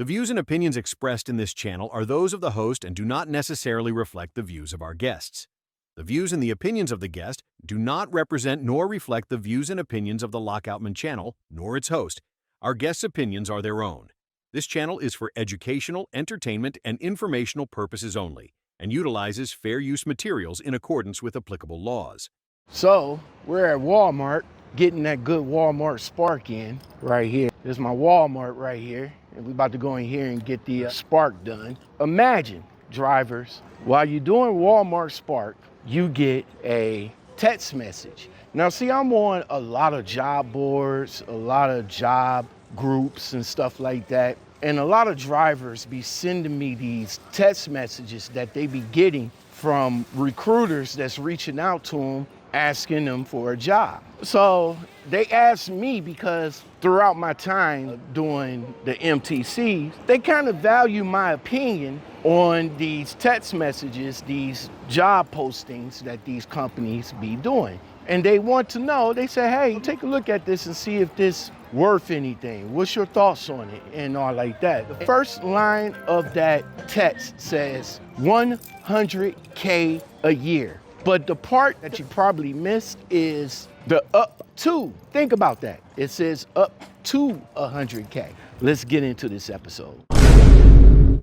The views and opinions expressed in this channel are those of the host and do not necessarily reflect the views of our guests. The views and the opinions of the guest do not represent nor reflect the views and opinions of the Lockoutman channel, nor its host. Our guests' opinions are their own. This channel is for educational, entertainment, and informational purposes only, and utilizes fair use materials in accordance with applicable laws. So we're at Walmart getting that good Walmart Spark in right here. There's my Walmart right here, and we're about to go in here and get the Spark done. Imagine, drivers, while you're doing Walmart Spark, you get a text message. Now see, I'm on a lot of job boards, a lot of job groups and stuff like that, and a lot of drivers be sending me these text messages that they be getting from recruiters that's reaching out to them, asking them for a job. So they asked me because throughout my time doing the MTC, they kind of value my opinion on these text messages, these job postings that these companies be doing. And they want to know, they say, hey, take a look at this and see if this worth anything. What's your thoughts on it? And all like that. The first line of that text says 100K a year. But the part that you probably missed is the up to. Think about that. It says up to 100K. Let's get into this episode.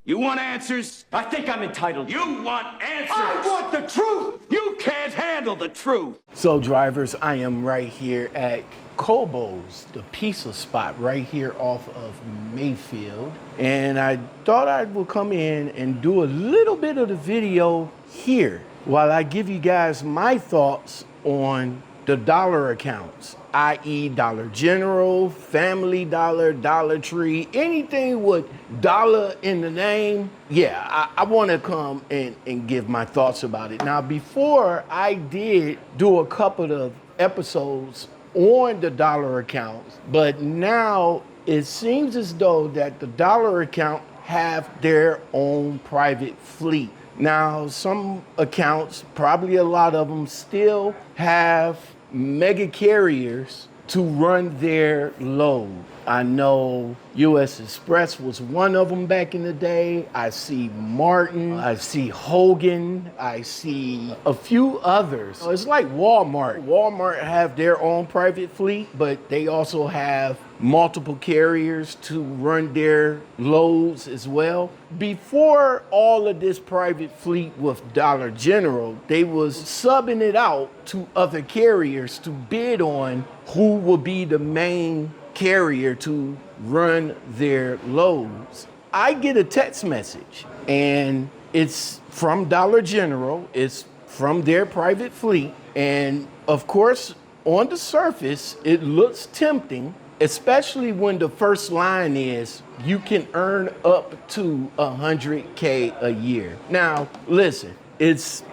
You want answers? I think I'm entitled. You want answers? I want the truth! You can't handle the truth! So drivers, I am right here at Kobo's, the pizza spot right here off of Mayfield. And I thought I would come in and do a little bit of the video here while I give you guys my thoughts on the dollar accounts, i.e. Dollar General, Family Dollar, Dollar Tree, anything with dollar in the name. Yeah, I want to come and give my thoughts about it. Now, before I did do a couple of episodes on the dollar accounts, but now it seems as though that the dollar account have their own private fleet. Now, some accounts, probably a lot of them, still have mega carriers to run their load. I know US Express was one of them back in the day. I see Martin, I see Hogan, I see a few others. It's like Walmart. Walmart have their own private fleet, but they also have multiple carriers to run their loads as well. Before all of this private fleet with Dollar General, they was subbing it out to other carriers to bid on who will be the main carrier to run their loads. I get a text message and it's from Dollar General, it's from their private fleet, and of course on the surface it looks tempting, especially when the first line is you can earn up to 100K a year. Now listen, it's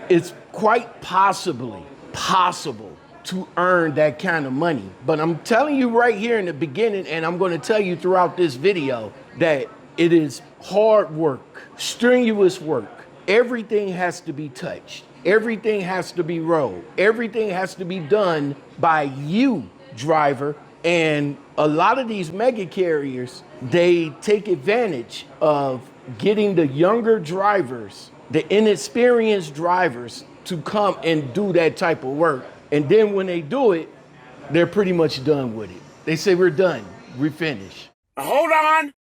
quite possible to earn that kind of money. But I'm telling you right here in the beginning, and I'm going to tell you throughout this video, that it is hard work, strenuous work. Everything has to be touched. Everything has to be rolled. Everything has to be done by you, driver. And a lot of these mega carriers, they take advantage of getting the younger drivers, the inexperienced drivers, to come and do that type of work. And then when they do it, they're pretty much done with it. They say, we're done, we're finished. Hold on!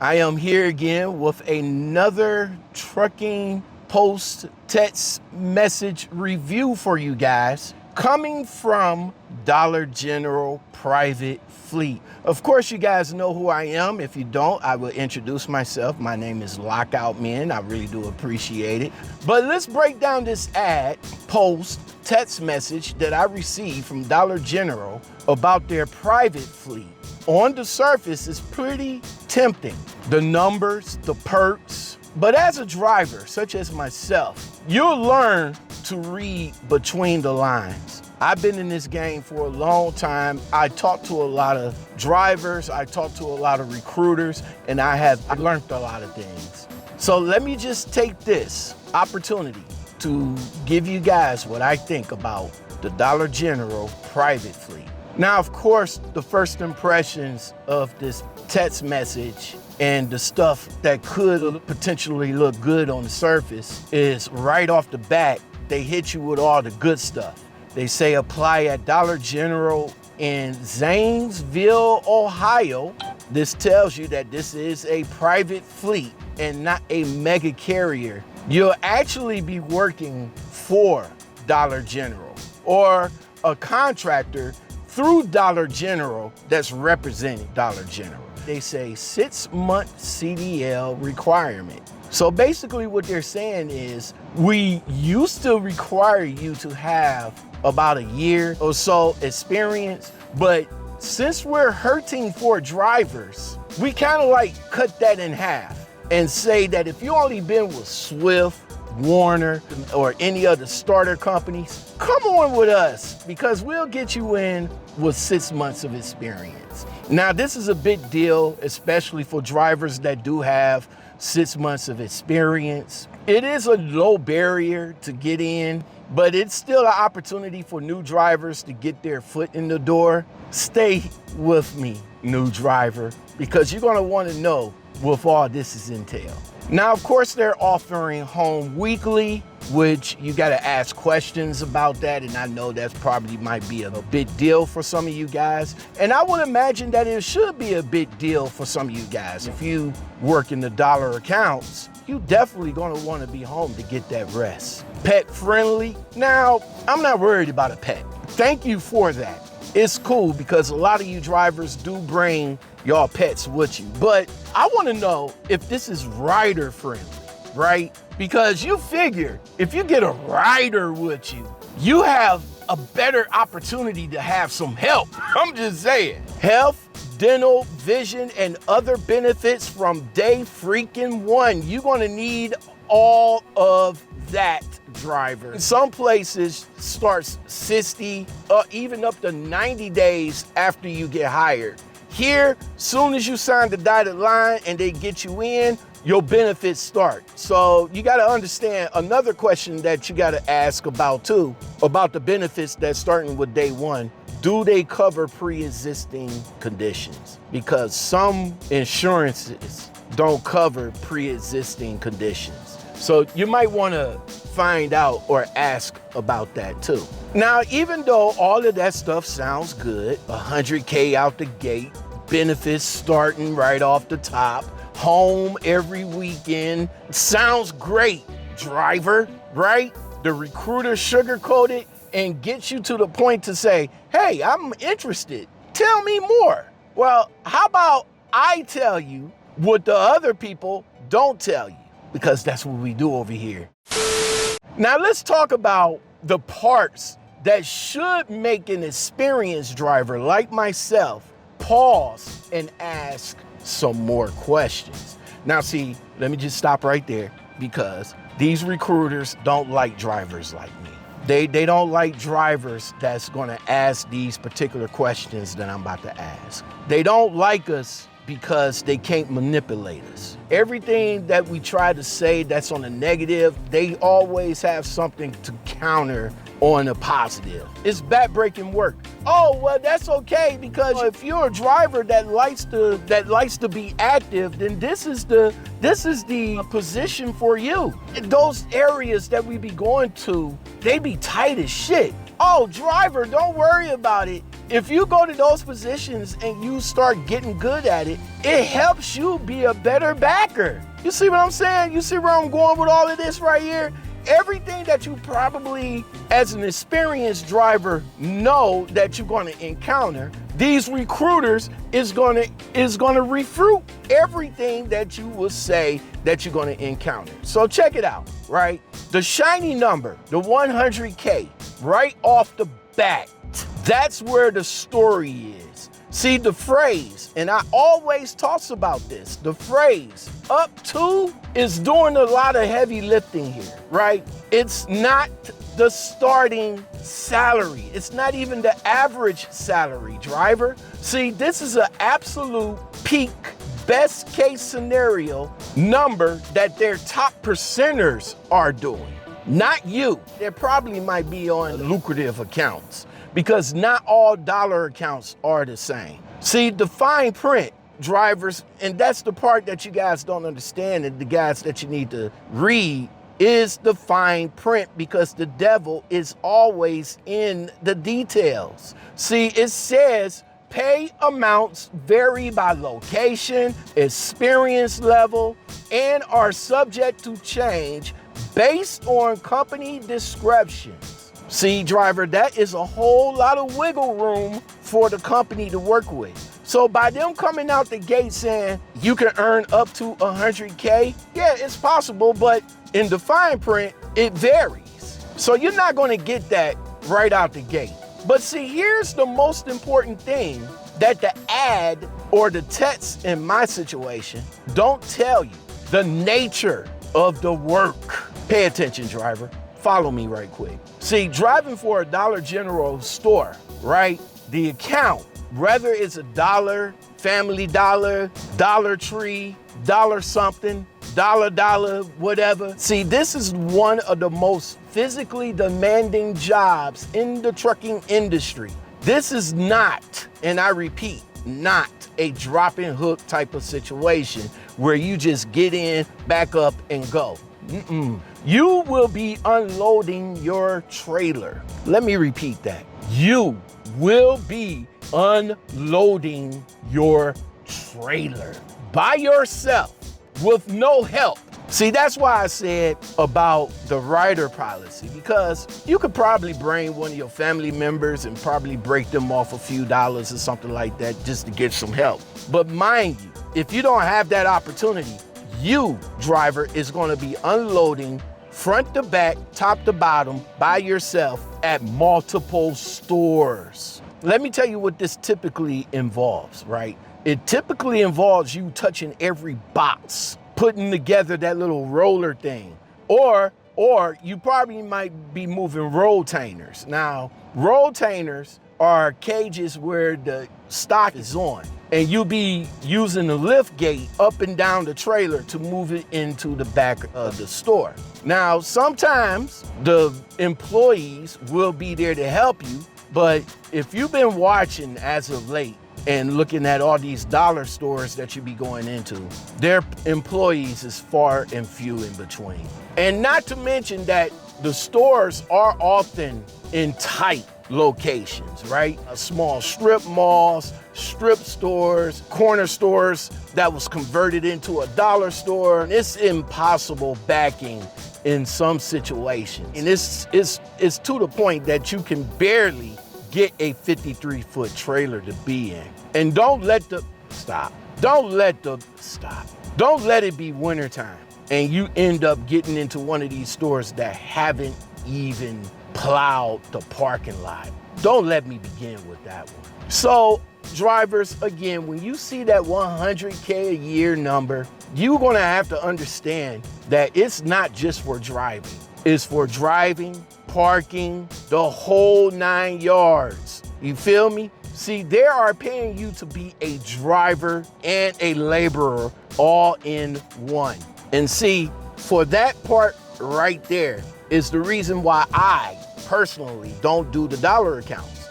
I am here again with another trucking post text message review for you guys, coming from Dollar General Private Fleet. Of course, you guys know who I am. If you don't, I will introduce myself. My name is Lockoutman. I really do appreciate it. But let's break down this ad, post, text message that I received from Dollar General about their private fleet. On the surface, it's pretty tempting. The numbers, the perks. But as a driver, such as myself, you'll learn to read between the lines. I've been in this game for a long time. I talk to a lot of drivers, I talk to a lot of recruiters, and I've learned a lot of things. So let me just take this opportunity to give you guys what I think about the Dollar General private fleet. Now, of course, the first impressions of this text message and the stuff that could potentially look good on the surface is right off the bat, they hit you with all the good stuff. They say apply at Dollar General in Zanesville, Ohio. This tells you that this is a private fleet and not a mega carrier. You'll actually be working for Dollar General or a contractor through Dollar General that's representing Dollar General. They say 6-month CDL requirement. So basically what they're saying is we used to require you to have about a year or so experience, but since we're hurting for drivers, we kind of like cut that in half and say that if you only been with Swift, Warner, or any other starter companies, come on with us because we'll get you in with 6 months of experience. Now, this is a big deal, especially for drivers that do have 6 months of experience. It is a low barrier to get in, but it's still an opportunity for new drivers to get their foot in the door. Stay with me, new driver, because you're gonna wanna know what all this is entailed. Now, of course, they're offering home weekly, which you got to ask questions about that. And I know that's probably might be a big deal for some of you guys. And I would imagine that it should be a big deal for some of you guys. If you work in the dollar accounts, you definitely going to want to be home to get that rest. Pet friendly. Now, I'm not worried about a pet. Thank you for that. It's cool because a lot of you drivers do bring y'all pets with you. But I want to know if this is rider friendly, right? Because you figure if you get a rider with you, you have a better opportunity to have some help. I'm just saying. Health, dental, vision, and other benefits from day freaking one. You're going to need all of that, driver. Some places starts 60, even up to 90 days after you get hired. Here, soon as you sign the dotted line and they get you in, your benefits start. So you gotta understand another question that you gotta ask about too, about the benefits that's starting with day one. Do they cover pre-existing conditions? Because some insurances don't cover pre-existing conditions. So you might wanna find out or ask about that too. Now, even though all of that stuff sounds good, 100K out the gate, benefits starting right off the top, home every weekend, sounds great, driver, right? The recruiter sugarcoat it and gets you to the point to say, hey, I'm interested, tell me more. Well, how about I tell you what the other people don't tell you? Because that's what we do over here. Now let's talk about the parts that should make an experienced driver like myself pause and ask some more questions. Now see, let me just stop right there because these recruiters don't like drivers like me. They don't like drivers that's gonna ask these particular questions that I'm about to ask. They don't like us because they can't manipulate us. Everything that we try to say that's on the negative, they always have something to counter on a positive. It's backbreaking work. Oh, well, that's okay because if you're a driver that likes to be active, then this is the position for you. Those areas that we be going to, they be tight as shit. Oh, driver, don't worry about it. If you go to those positions and you start getting good at it, it helps you be a better backer. You see what I'm saying? You see where I'm going with all of this right here? Everything that you probably, as an experienced driver, know that you're going to encounter, these recruiters is going to refute everything that you will say that you're going to encounter. So check it out, right? The shiny number, the 100K, right off the bat, that's where the story is. See, the phrase, and I always talks about this, the phrase up to is doing a lot of heavy lifting here, right? It's not the starting salary. It's not even the average salary, driver. See, this is an absolute peak, best case scenario number that their top percenters are doing. Not you. There probably might be on lucrative accounts because not all dollar accounts are the same. See, the fine print, drivers, and that's the part that you guys don't understand and the guys that you need to read is the fine print because the devil is always in the details. See, it says pay amounts vary by location, experience level, and are subject to change based on company descriptions. See, driver, that is a whole lot of wiggle room for the company to work with. So by them coming out the gate saying you can earn up to 100K, yeah, it's possible, but in the fine print, it varies. So you're not gonna get that right out the gate. But see, here's the most important thing that the ad or the text in my situation don't tell you: the nature of the work. Pay attention, driver. Follow me right quick. See, driving for a Dollar General store, right? The account, whether it's a Dollar, Family Dollar, Dollar Tree, Dollar something, dollar, whatever. See, this is one of the most physically demanding jobs in the trucking industry. This is not, and I repeat, not a drop and hook type of situation where you just get in, back up, and go. You will be unloading your trailer. Let me repeat that. You will be unloading your trailer by yourself with no help. See, that's why I said about the rider policy, because you could probably bring one of your family members and probably break them off a few dollars or something like that just to get some help. But mind you, if you don't have that opportunity, you, driver, is going to be unloading front to back, top to bottom, by yourself at multiple stores. Let me tell you what this typically involves, right? It typically involves you touching every box, putting together that little roller thing, or you probably might be moving rolltainers. Now, rolltainers are cages where the stock is on, and you'll be using the lift gate up and down the trailer to move it into the back of the store. Now, sometimes the employees will be there to help you, but if you've been watching as of late and looking at all these dollar stores that you be going into, their employees is far and few in between. And not to mention that the stores are often in tight locations, right? Small strip malls, strip stores, corner stores that was converted into a dollar store. It's impossible backing in some situations. And it's to the point that you can barely get a 53-foot trailer to be in. And don't let it be wintertime and you end up getting into one of these stores that haven't even plowed the parking lot. Don't let me begin with that one. So, drivers, again, when you see that 100K a year number, you're gonna have to understand that it's not just for driving. It's for driving, parking, the whole 9 yards. You feel me? See, they are paying you to be a driver and a laborer all in one. And see, for that part right there is the reason why I personally don't do the dollar accounts.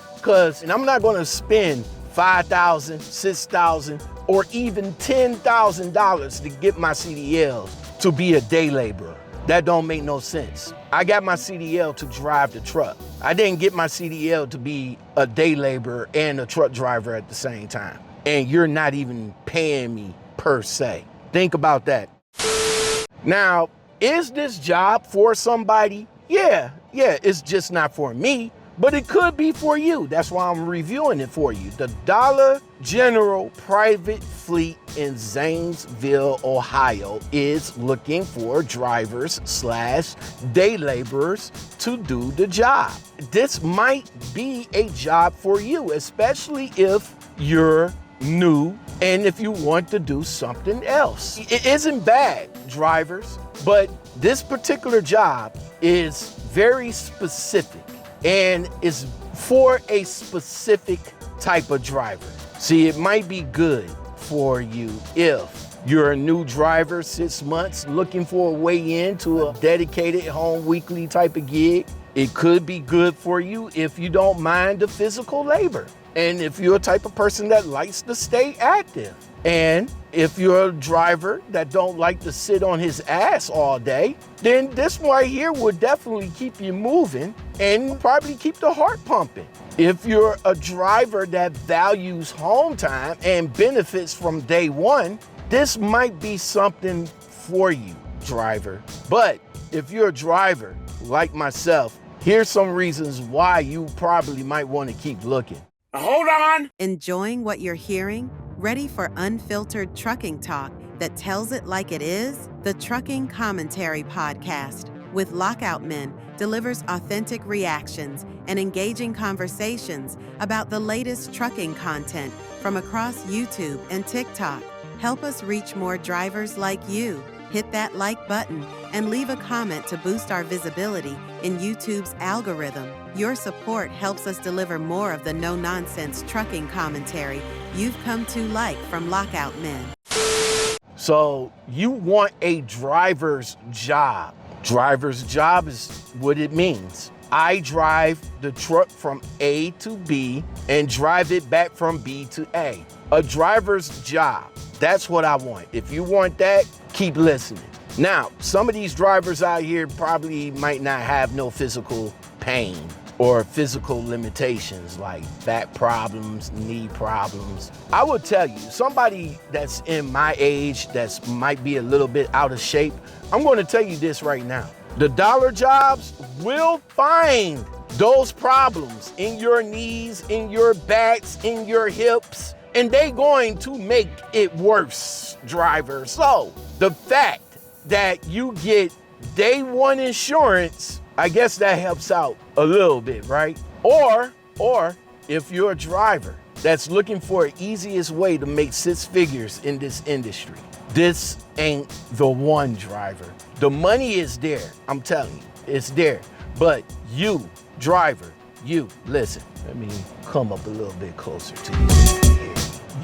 And I'm not gonna spend $5,000, $6,000, or even $10,000 to get my CDL to be a day laborer. That don't make no sense. I got my CDL to drive the truck. I didn't get my CDL to be a day laborer and a truck driver at the same time. And you're not even paying me per se. Think about that. Now, is this job for somebody? Yeah, it's just not for me, but it could be for you. That's why I'm reviewing it for you. The Dollar General Private Fleet in Zanesville, Ohio is looking for drivers / day laborers to do the job. This might be a job for you, especially if you're new and if you want to do something else. It isn't bad, drivers, but this particular job is very specific and is for a specific type of driver. See, it might be good for you if You're a new driver, 6 months, looking for a way into a dedicated home weekly type of gig. It could be good for you if you don't mind the physical labor. And if you're a type of person that likes to stay active. And if you're a driver that don't like to sit on his ass all day, then this one right here would definitely keep you moving and probably keep the heart pumping. If you're a driver that values home time and benefits from day one, this might be something for you, driver. But if you're a driver like myself, here's some reasons why you probably might want to keep looking. Hold on. Enjoying what you're hearing? Ready for unfiltered trucking talk that tells it like it is? The Trucking Commentary Podcast with Lockout Men delivers authentic reactions and engaging conversations about the latest trucking content from across YouTube and TikTok. Help us reach more drivers like you. Hit that like button and leave a comment to boost our visibility in YouTube's algorithm. Your support helps us deliver more of the no-nonsense trucking commentary you've come to like from Lockout Men. So you want a driver's job. Driver's job is what it means. I drive the truck from A to B and drive it back from B to A. A driver's job. That's what I want. If you want that, keep listening. Now, some of these drivers out here probably might not have no physical pain or physical limitations like back problems, knee problems. I will tell you, somebody that's in my age that's might be a little bit out of shape, I'm going to tell you this right now. The dollar jobs will find those problems in your knees, in your backs, in your hips, and they going to make it worse, driver. So the fact that you get day one insurance, I guess that helps out a little bit, right? Or if you're a driver that's looking for the easiest way to make 6 figures in this industry, this ain't the one, driver. The money is there, I'm telling you, it's there. But you, driver, you, listen, let me come up a little bit closer to you here.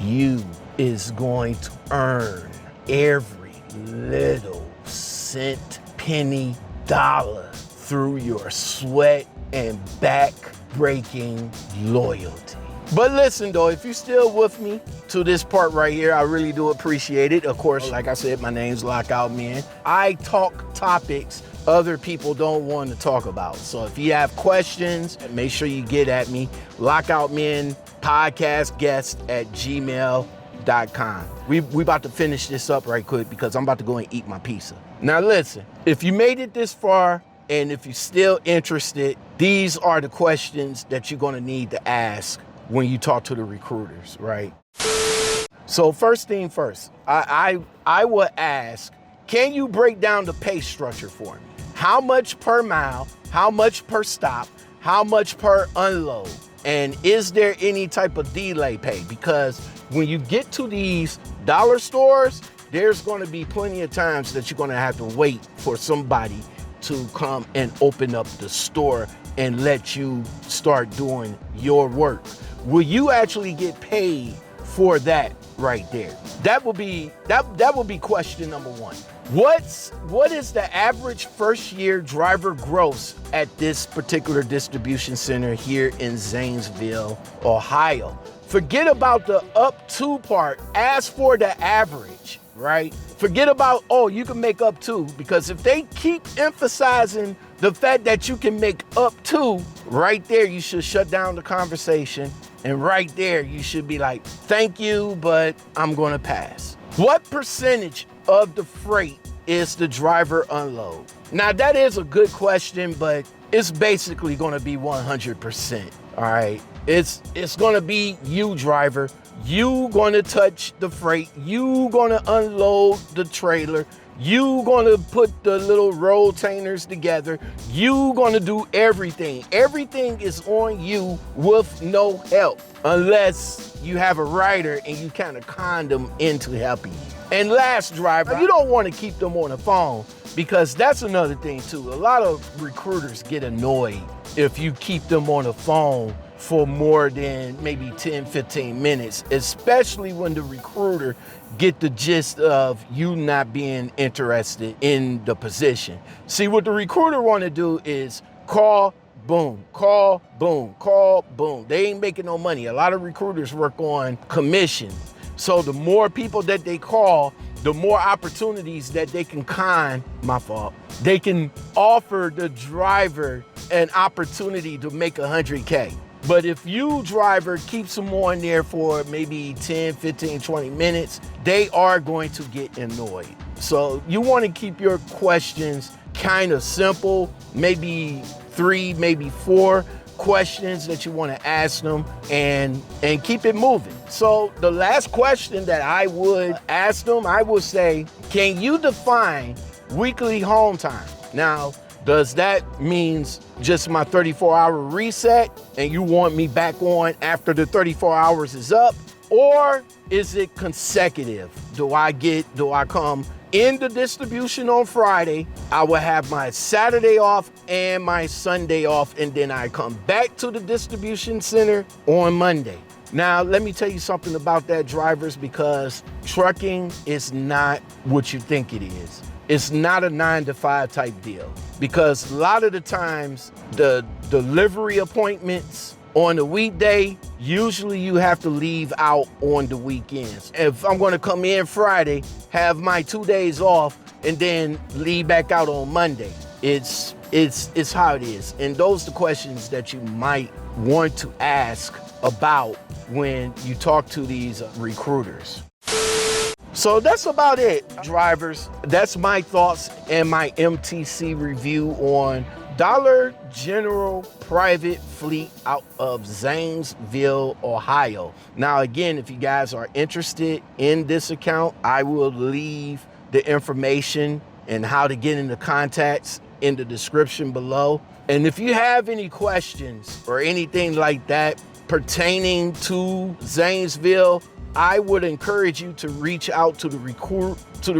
You is going to earn every little cent, penny, dollar through your sweat and back-breaking loyalty. But listen though, if you're still with me to this part right here, I really do appreciate it. Of course, like I said, my name's Lockout Men. I talk topics other people don't want to talk about. So if you have questions, make sure you get at me. LockoutMenPodcastGuest@gmail.com. We about to finish this up right quick because I'm about to go and eat my pizza. Now listen, if you made it this far and if you're still interested, these are the questions that you're going to need to ask when you talk to the recruiters, right? So first thing first, I will ask, can you break down the pay structure for me? How much per mile? How much per stop? How much per unload? And is there any type of delay pay? Because when you get to these dollar stores, there's going to be plenty of times that you're going to have to wait for somebody to come and open up the store and let you start doing your work. Will you actually get paid for that right there? That will be question number one. What is the average first year driver gross at this particular distribution center here in Zanesville, Ohio? Forget about the up to part. Ask for the average, right? Forget about, oh, you can make up to, because if they keep emphasizing the fact that you can make up to, right there, you should shut down the conversation. And right there, you should be like, thank you, but I'm gonna pass. What percentage of the freight is the driver unload? Now, that is a good question, but it's basically gonna be 100%, all right? It's gonna be you, driver. You gonna touch the freight. You gonna unload the trailer. You gonna put the little rolltainers together. You gonna do everything. Everything is on you with no help, unless you have a rider and you kind of con them into helping you. And last, driver, you don't want to keep them on the phone, because that's another thing too. A lot of recruiters get annoyed if you keep them on the phone for more than maybe 10, 15 minutes, especially when the recruiter get the gist of you not being interested in the position. See, what the recruiter want to do is call, boom, call, boom, call, boom. They ain't making no money. A lot of recruiters work on commission. So the more people that they call, the more opportunities that they can they can offer the driver an opportunity to make 100K. But if you, driver, keeps them on there for maybe 10, 15, 20 minutes, they are going to get annoyed. So you want to keep your questions kind of simple, maybe 3, maybe 4 questions that you want to ask them and keep it moving. So the last question that I would ask them, I would say, can you define weekly home time? Now, does that means just my 34-hour reset and you want me back on after the 34 hours is up? Or is it consecutive? Do I come in the distribution on Friday, I will have my Saturday off and my Sunday off, and then I come back to the distribution center on Monday. Now, let me tell you something about that, drivers, because trucking is not what you think it is. It's not a 9-to-5 type deal, because a lot of the times the delivery appointments on the weekday, usually you have to leave out on the weekends. If I'm gonna come in Friday, have my 2 days off, and then leave back out on Monday, it's how it is. And those are the questions that you might want to ask about when you talk to these recruiters. So that's about it, drivers. That's my thoughts and my MTC review on Dollar General Private Fleet out of Zanesville, Ohio. Now, again, if you guys are interested in this account, I will leave the information and how to get into contacts in the description below. And if you have any questions or anything like that pertaining to Zanesville, I would encourage you to reach out to the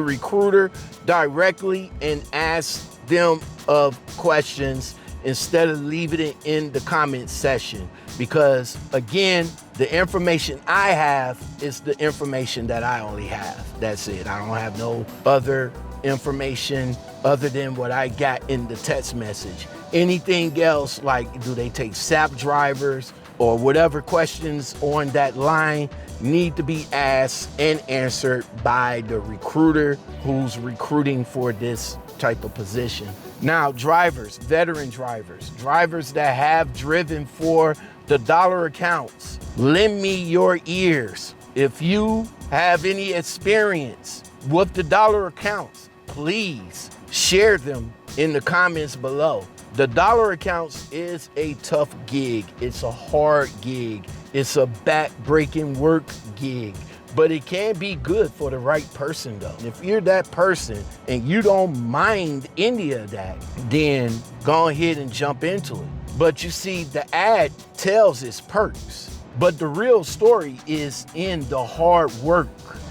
recruiter directly and ask them of questions instead of leaving it in the comment section, because again, the information I have is the information that I only have. That's it. I don't have no other information other than what I got in the text message. Anything else, like do they take SAP drivers or whatever questions on that line, need to be asked and answered by the recruiter who's recruiting for this type of position. Now, drivers, veteran drivers that have driven for the dollar accounts, lend me your ears. If you have any experience with the dollar accounts, please share them in the comments below. The dollar accounts is a tough gig. It's a hard gig. It's a back-breaking work gig, but it can be good for the right person though. If you're that person and you don't mind any of that, then go ahead and jump into it. But you see, the ad tells its perks, but the real story is in the hard work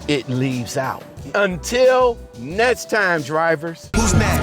it leaves out. Until next time, drivers. Who's next?